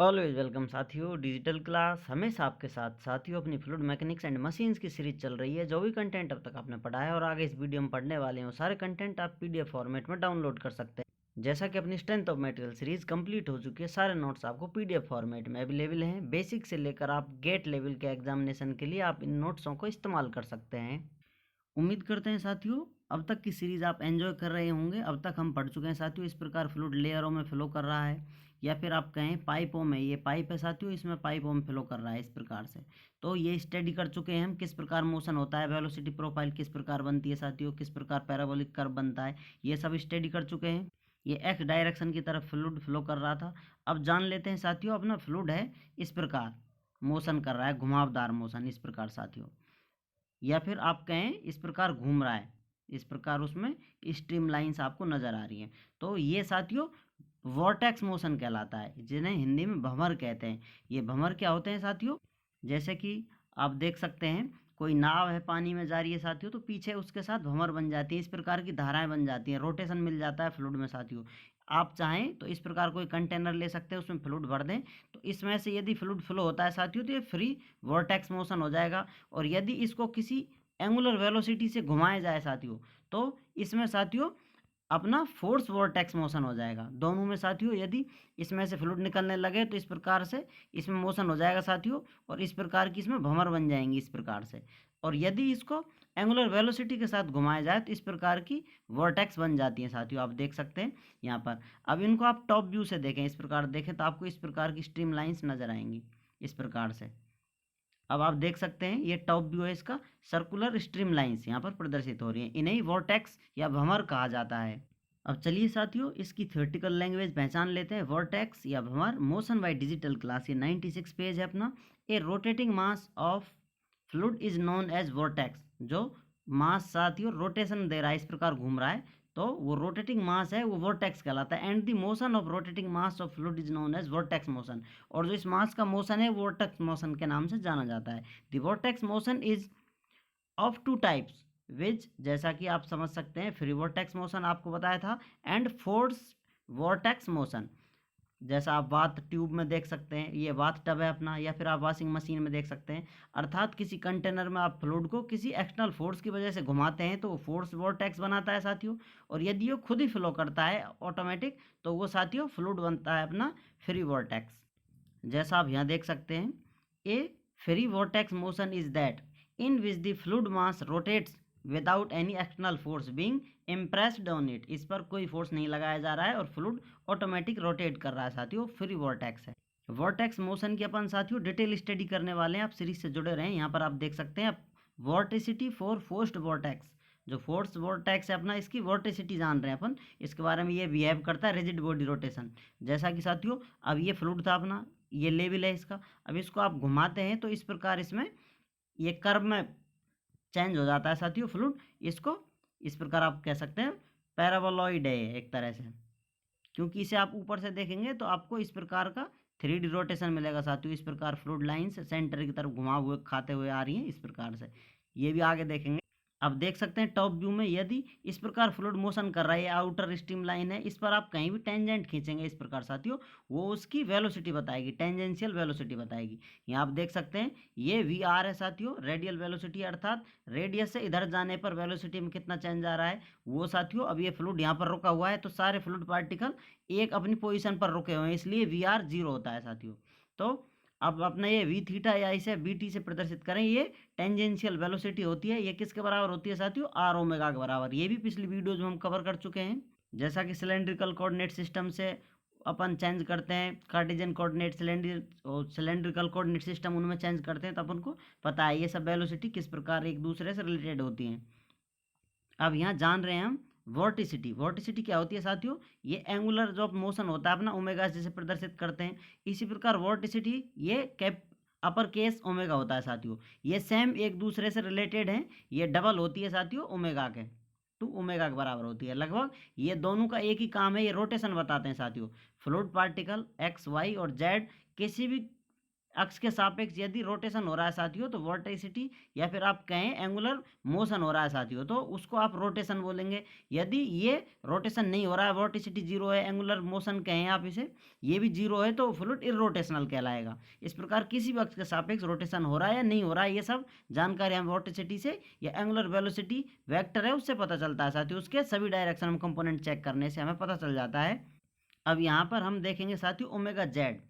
Always welcome साथियों। Digital class हमेशा आपके साथ। साथियों, अपनी फ्लूइड मैकेनिक्स एंड मशीन्स की सीरीज चल रही है। जो भी कंटेंट अब तक आपने पढ़ा है और आगे इस वीडियो में पढ़ने वाले हैं, सारे कंटेंट आप पीडीएफ फॉर्मेट में डाउनलोड कर सकते हैं। जैसा कि अपनी strength of material series complete हो चुकी है, सारे नोट्स आपको पीडीएफ फॉर्मेट में अवेलेबल हैं। बेसिक से लेकर आप गेट लेवल के एग्जामिनेशन के लिए आप इन नोट्सों को इस्तेमाल कर सकते हैं। उम्मीद करते हैं साथियों अब तक की सीरीज़ आप एंजॉय कर रहे होंगे। अब तक हम पढ़ चुके हैं साथियों, इस प्रकार फ्लूइड लेयरों में फ्लो कर रहा है, या फिर आप कहें पाइपों में। ये पाइप है साथियों, इसमें पाइपों में फ्लो कर रहा है इस प्रकार से। तो ये स्टडी कर चुके हैं हम, किस प्रकार मोशन होता है, वेलोसिटी प्रोफाइल किस प्रकार बनती है साथियों, किस प्रकार पैराबोलिक कर्व बनता है, ये सब स्टडी कर चुके हैं। ये एक्स डायरेक्शन की तरफ फ्लूइड फ्लो कर रहा था। अब जान लेते हैं साथियों, अपना फ्लूइड है इस प्रकार मोशन कर रहा है, घुमावदार मोशन इस प्रकार साथियों, या फिर आप कहें इस प्रकार घूम रहा है, इस प्रकार उसमें स्ट्रीम लाइंस आपको नजर आ रही हैं। तो ये साथियों वॉर्टेक्स मोशन कहलाता है, जिन्हें हिंदी में भंवर कहते हैं। ये भंवर क्या होते हैं साथियों, जैसे कि आप देख सकते हैं कोई नाव है पानी में जा रही है साथियों, तो पीछे उसके साथ भंवर बन जाती है, इस प्रकार की धाराएं बन जाती हैं, रोटेशन मिल जाता है फ्लूइड में साथियों। आप चाहें तो इस प्रकार कोई कंटेनर ले सकते हैं, उसमें फ्लूइड भर दें, तो इसमें से यदि फ्लूइड फ्लो होता है साथियों तो ये फ्री वॉर्टेक्स मोशन हो जाएगा। और यदि इसको किसी एंगुलर वेलोसिटी से घुमाया जाए साथियों, तो इसमें साथियों अपना फोर्स वॉर्टेक्स मोशन हो जाएगा। दोनों में साथियों यदि इसमें से फ्लूइड निकलने लगे तो इस प्रकार से इसमें मोशन हो जाएगा साथियों, और इस प्रकार की इसमें भंवर बन जाएंगी इस प्रकार से। और यदि इसको एंगुलर वेलोसिटी के साथ घुमाया जाए तो इस प्रकार की वॉर्टेक्स बन जाती है साथियों, आप देख सकते हैं यहाँ पर। अब इनको आप टॉप व्यू से देखें, इस प्रकार देखें तो आपको इस प्रकार की स्ट्रीम लाइंस नजर आएंगी इस प्रकार से। अब आप देख सकते हैं ये टॉप व्यू है इसका, सर्कुलर स्ट्रीम लाइंस यहाँ पर प्रदर्शित हो रही हैं, इन्हें वॉर्टेक्स या भंवर कहा जाता है। अब चलिए साथियों इसकी थ्योरेटिकल लैंग्वेज पहचान लेते हैं। वॉर्टेक्स या भंवर मोशन बाय डिजिटल क्लास, ये 96 पेज है अपना। A rotating mass of fluid is known as vortex. जो मास साथियों रोटेशन दे रहा है, इस प्रकार घूम रहा है, तो वो रोटेटिंग मास है, वो वॉर्टेक्स कहलाता है। And the motion of rotating mass of fluid is known as vortex motion. और जो इस मास का मोशन है वॉर्टेक्स मोशन के नाम से जाना जाता है। The vortex motion is of two types, which जैसा कि आप समझ सकते हैं फ्री वॉर्टेक्स मोशन आपको बताया था, एंड फोर्स वॉर्टेक्स मोशन। जैसा आप बाथ ट्यूब में देख सकते हैं, ये बाथ टब है अपना, या फिर आप वॉशिंग मशीन में देख सकते हैं। अर्थात किसी कंटेनर में आप फ्लूइड को किसी एक्सटर्नल फोर्स की वजह से घुमाते हैं तो वो फोर्स वॉर्टेक्स बनाता है साथियों। और यदि वो खुद ही फ्लो करता है ऑटोमेटिक, तो वो साथियों फ्लूइड बनता है अपना फ्री वॉर्टेक्स। जैसा आप यहाँ देख सकते हैं, a free vortex motion is that in which the fluid mass rotates without any external force being impressed on it. इस पर कोई फोर्स नहीं लगाया जा रहा है और फ्लूइड ऑटोमेटिक रोटेट कर रहा है साथियों, फ्री वॉर्टेक्स है। वॉर्टेक्स मोशन की अपन साथियों डिटेल स्टडी करने वाले हैं, आप सीरीज से जुड़े रहें। यहाँ पर आप देख सकते हैं आप वॉर्टिसिटी फॉर फोर्स्ड वॉर्टेक्स। जो फोर्स वॉर्टेक्स है अपना, इसकी वॉर्टिसिटी जान रहे हैं अपन, इसके बारे में। ये बिहेव करता है रिजिड बॉडी रोटेशन। जैसा कि साथियों अब ये फ्लूइड था अपना, ये लेवल है इसका, अब इसको आप घुमाते हैं तो इस प्रकार इसमें ये कर्व में चेंज हो जाता है साथियों फ्लूइड। इसको इस प्रकार आप कह सकते हैं पैराबोलॉइड है एक तरह से, क्योंकि इसे आप ऊपर से देखेंगे तो आपको इस प्रकार का 3D रोटेशन मिलेगा साथियों। इस प्रकार फ्लूइड लाइंस सेंटर की तरफ घुमा हुए खाते हुए आ रही हैं इस प्रकार से, ये भी आगे देखेंगे। अब देख सकते हैं टॉप व्यू में, यदि इस प्रकार फ्लूइड मोशन कर रहा है, आउटर स्ट्रीम लाइन है, इस पर आप कहीं भी टेंजेंट खींचेंगे इस प्रकार साथियों, वो उसकी वेलोसिटी बताएगी, टेंजेंशियल वेलोसिटी बताएगी। यहाँ आप देख सकते हैं ये वी आर है साथियों, रेडियल वेलोसिटी, अर्थात रेडियस से इधर जाने पर वेलोसिटी में कितना चेंज आ रहा है वो साथियों। अब ये फ्लूइड यहाँ पर रुका हुआ है, तो सारे फ्लूइड पार्टिकल एक अपनी पोजिशन पर रुके हुए हैं, इसलिए वी आर जीरो होता है साथियों। तो अब अपना ये वी थीटा या इसे बी टी से प्रदर्शित करें, ये टेंजेंशियल वेलोसिटी होती है। ये किसके बराबर होती है साथियों, आर ओमेगा के बराबर। ये भी पिछली वीडियोज में हम कवर कर चुके हैं। जैसा कि सिलेंड्रिकल कोऑर्डिनेट सिस्टम से अपन चेंज करते हैं, Cartesian coordinate cylindrical coordinate system उनमें चेंज करते हैं, तो अपन को पता है ये सब वेलोसिटी किस प्रकार एक दूसरे से रिलेटेड होती हैं। अब यहाँ जान रहे हैं हम वॉर्टिसिटी। वॉर्टिसिटी क्या होती है साथियों, ये एंगुलर जो मोशन होता है अपना ओमेगा जैसे प्रदर्शित करते हैं, इसी प्रकार वॉर्टिसिटी ये कैप अपर केस ओमेगा होता है साथियों। ये सेम एक दूसरे से रिलेटेड हैं, ये डबल होती है साथियों ओमेगा के, 2 ओमेगा के बराबर होती है लगभग। ये दोनों का एक ही काम है, ये रोटेशन बताते हैं साथियों। फ्लूइड पार्टिकल एक्स वाई और जेड किसी भी अक्ष के सापेक्ष यदि रोटेशन हो रहा है साथियों तो वोर्टिसिटी, या फिर आप कहें एंगुलर मोशन हो रहा है साथियों तो उसको आप रोटेशन बोलेंगे। यदि ये रोटेशन नहीं हो रहा है, वोर्टिसिटी जीरो है, एंगुलर मोशन कहें आप इसे, ये भी जीरो है, तो फ्लूइड इरोटेशनल कहलाएगा। इस प्रकार किसी भी अक्ष के सापेक्ष रोटेशन हो रहा है या नहीं हो रहा है, ये सब जानकारी हम वोर्टिसिटी से या एंगुलर वेलोसिटी वेक्टर है उससे पता चलता है साथियों। उसके सभी डायरेक्शन में कंपोनेंट चेक करने से हमें पता चल जाता है। अब यहाँ पर हम देखेंगे साथियों ओमेगा जेड,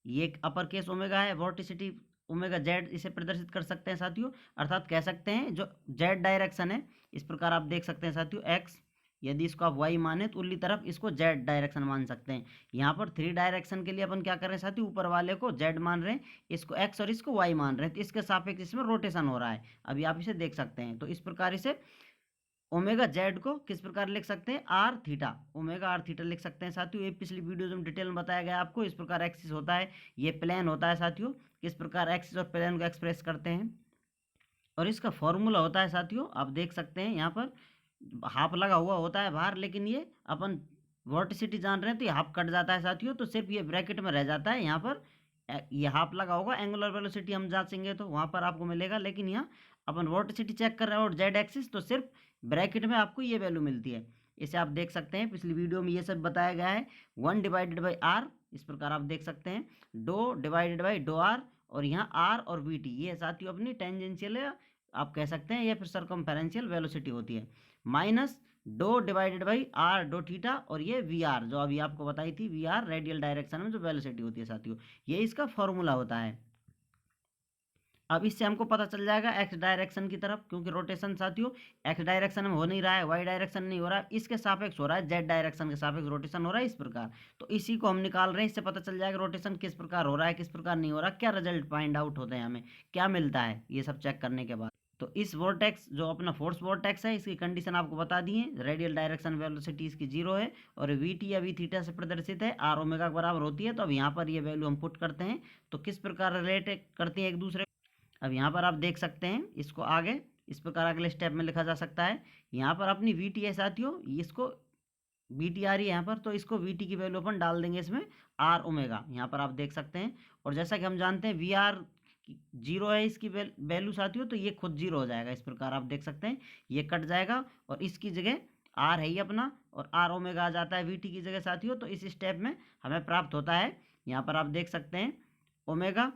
ये एक अपर केस ओमेगा है, वोर्टिसिटी ओमेगा जेड इसे प्रदर्शित कर सकते हैं साथियों। अर्थात कह सकते हैं जो जेड डायरेक्शन है, इस प्रकार आप देख सकते हैं साथियों एक्स, यदि इसको आप वाई माने तो उल्ली तरफ इसको जेड डायरेक्शन मान सकते हैं। यहाँ पर थ्री डायरेक्शन के लिए अपन क्या कर रहे हैं साथियों, ऊपर वाले को जेड मान रहे हैं, इसको एक्स और इसको वाई मान रहे हैं, तो इसके सापेक्ष इसमें रोटेशन हो रहा है। अभी आप इसे देख सकते हैं। तो इस प्रकार इसे ओमेगा जेड को किस प्रकार लिख सकते हैं, r theta, omega r theta लिख सकते हैं साथियों। ये पिछली वीडियोज में डिटेल में बताया गया आपको। इस प्रकार एक्सिस होता है, ये प्लेन होता है साथियों, किस प्रकार एक्सिस और प्लेन को एक्सप्रेस करते हैं। और इसका फॉर्मूला होता है साथियों, आप देख सकते हैं यहाँ पर हाफ लगा हुआ होता है बाहर, लेकिन ये अपन वोर्टिसिटी जान रहे हैं तो ये हाफ कट जाता है साथियों, तो सिर्फ ये ब्रैकेट में रह जाता है। यहाँ पर ये हाफ लगा होगा, एंगुलर वेलोसिटी हम जांचेंगे तो वहाँ पर आपको मिलेगा, लेकिन यहाँ अपन वोर्टिसिटी चेक कर रहे हैं और जेड एक्सिस, तो सिर्फ ब्रैकेट में आपको ये वैल्यू मिलती है। इसे आप देख सकते हैं, पिछली वीडियो में ये सब बताया गया है। 1/r, इस प्रकार आप देख सकते हैं, डो/डो और यहाँ आर और वी टी, ये साथियों अपनी टेंजेंशियल आप कह सकते हैं, या फिर सरकमफेरेंशियल वेलोसिटी होती है। माइनस डो/r डो थीटा, और ये वी आर जो अभी आपको बताई थी, वी आर रेडियल डायरेक्शन में जो वेलोसिटी होती है साथियों, ये इसका फॉर्मूला होता है। अब इससे हमको पता चल जाएगा एक्स डायरेक्शन की तरफ, क्योंकि रोटेशन साथियों एक्स डायरेक्शन में हो नहीं रहा है, वाई डायरेक्शन नहीं हो रहा है, इसके सापेक्ष हो रहा है, जेड डायरेक्शन के सापेक्ष रोटेशन हो रहा है इस प्रकार। तो इसी को हम निकाल रहे हैं, इससे पता चल जाएगा रोटेशन किस प्रकार हो रहा है, किस प्रकार नहीं हो रहा, क्या रिजल्ट फाइंड आउट होते हैं, हमें क्या मिलता है ये सब चेक करने के बाद। तो इस वोर्टेक्स जो अपना फोर्स वोर्टेक्स है, इसकी कंडीशन आपको बता दी है, रेडियल डायरेक्शन वेलोसिटी इसकी जीरो है, और वी टी या वी थीटा से प्रदर्शित है, आर ओमेगा के बराबर होती है। तो अब यहाँ पर ये वैल्यू हम पुट करते हैं, तो किस प्रकार रिलेट करती है एक दूसरे। अब यहाँ पर आप देख सकते हैं, इसको आगे इस प्रकार अगले स्टेप में लिखा जा सकता है। यहाँ पर अपनी वी टी है साथियों, इसको वी टी आ रही है यहाँ पर, तो इसको वी टी की वैल्यू अपन डाल देंगे इसमें आर ओमेगा, यहाँ पर आप देख सकते हैं। और जैसा कि हम जानते हैं वी आर जीरो है इसकी वैल्यू साथियों, तो ये खुद जीरो हो जाएगा। इस प्रकार आप देख सकते हैं ये कट जाएगा, और इसकी जगह आर है ही अपना, और आर ओमेगा आ जाता है वी टी की जगह साथियों। तो इस स्टेप में हमें प्राप्त होता है, यहाँ पर आप देख सकते हैं omega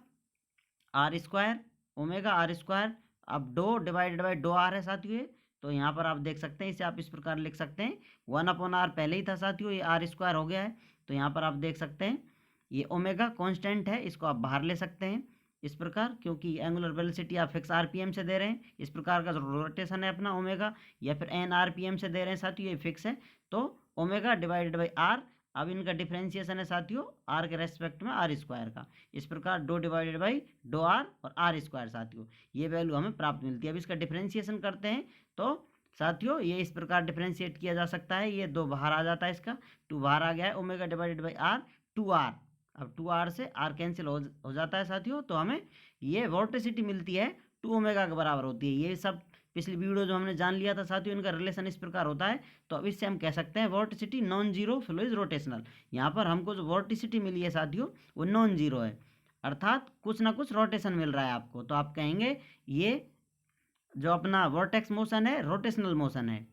r square, omega r square, अब डो/डो आर है साथियों ये। तो यहाँ पर आप देख सकते हैं, इसे आप इस प्रकार लिख सकते हैं, 1/r पहले ही था साथियों, ये आर स्क्वायर हो गया है। तो यहाँ पर आप देख सकते हैं ये ओमेगा कांस्टेंट है, इसको आप बाहर ले सकते हैं इस प्रकार, क्योंकि एंगुलर वेलोसिटी आप फिक्स आरपीएम से दे रहे हैं। इस प्रकार का रोटेशन है अपना ओमेगा, या फिर एन आरपीएम से दे रहे हैं साथियों, ये फिक्स है। तो ओमेगा/r, अब इनका डिफ्रेंसिएशन है साथियों आर के रेस्पेक्ट में आर स्क्वायर का, इस प्रकार डो/डो आर और आर स्क्वायर साथियों, ये वैल्यू हमें प्राप्त मिलती है। अब इसका डिफ्रेंसिएशन करते हैं तो साथियों ये इस प्रकार डिफ्रेंशिएट किया जा सकता है, ये दो बाहर आ जाता है, इसका टू बाहर आ गया है, ओमेगा/r 2r, अब 2r से r कैंसिल हो जाता है साथियों। तो हमें ये वोर्टिसिटी मिलती है 2 ओमेगा के बराबर होती है। ये सब पिछली वीडियो जो हमने जान लिया था साथियों, इनका रिलेशन इस प्रकार होता है। तो अब इससे हम कह सकते हैं vorticity non zero flow is rotational. यहाँ पर हमको जो वोर्टिसिटी मिली है साथियों वो नॉन जीरो है, अर्थात कुछ ना कुछ रोटेशन मिल रहा है आपको। तो आप कहेंगे ये जो अपना वोर्टेक्स मोशन है रोटेशनल मोशन है।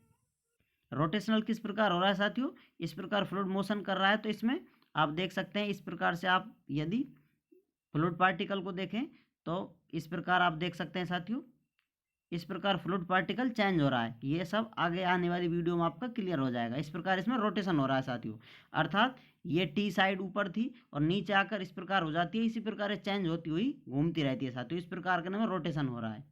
रोटेशनल किस प्रकार हो रहा है साथियों, इस प्रकार फ्लूइड मोशन कर रहा है, तो इसमें आप देख सकते हैं इस प्रकार से, आप यदि फ्लूइड पार्टिकल को देखें तो इस प्रकार आप देख सकते हैं साथियों, इस प्रकार फ्लूइड पार्टिकल चेंज हो रहा है। ये सब आगे आने वाली वीडियो में आपका क्लियर हो जाएगा। इस प्रकार इसमें रोटेशन हो रहा है साथियों, अर्थात ये टी साइड ऊपर थी और नीचे आकर इस प्रकार हो जाती है, इसी प्रकार ये चेंज होती हुई घूमती रहती है साथियों, इस प्रकार के नाम रोटेशन हो रहा है।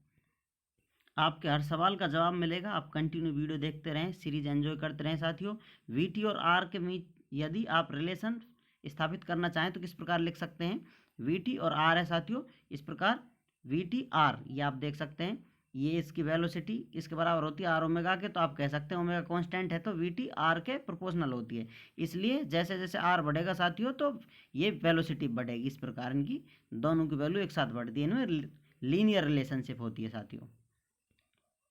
आपके हर सवाल का जवाब मिलेगा, आप कंटिन्यू वीडियो देखते रहें, सीरीज एंजॉय करते रहें साथियों। वी टी और आर के बीच यदि आप रिलेशन स्थापित करना चाहें तो किस प्रकार लिख सकते हैं, वी टी और आर है साथियों, इस प्रकार वी टी आर, ये आप देख सकते हैं, ये इसकी वेलोसिटी इसके बराबर होती है आर ओमेगा के। तो आप कह सकते हैं ओमेगा कांस्टेंट है तो वी टी आर के प्रोपोर्शनल होती है, इसलिए जैसे जैसे आर बढ़ेगा साथियों तो ये वेलोसिटी बढ़ेगी। इस प्रकार इनकी दोनों की वैल्यू एक साथ बढ़ती है, इनमें लीनियर रिलेशनशिप होती है साथियों।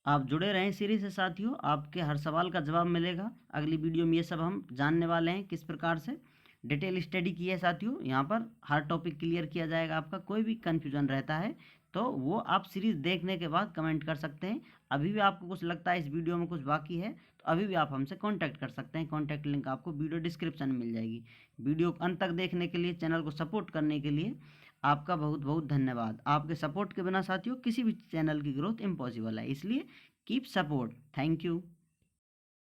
आप जुड़े रहें सीरीज से साथियों, आपके हर सवाल का जवाब मिलेगा। अगली वीडियो में ये सब हम जानने वाले हैं किस प्रकार से डिटेल स्टडी की है साथियों। यहाँ पर हर टॉपिक क्लियर किया जाएगा आपका। कोई भी कन्फ्यूजन रहता है तो वो आप सीरीज देखने के बाद कमेंट कर सकते हैं। अभी भी आपको कुछ लगता है इस वीडियो में कुछ बाकी है तो अभी भी आप हमसे कांटेक्ट कर सकते हैं। कांटेक्ट लिंक आपको वीडियो डिस्क्रिप्शन में मिल जाएगी। वीडियो को अंत तक देखने के लिए, चैनल को सपोर्ट करने के लिए आपका बहुत बहुत धन्यवाद। आपके सपोर्ट के बिना साथियों किसी भी चैनल की ग्रोथ इम्पॉसिबल है, इसलिए कीप सपोर्ट। Thank you.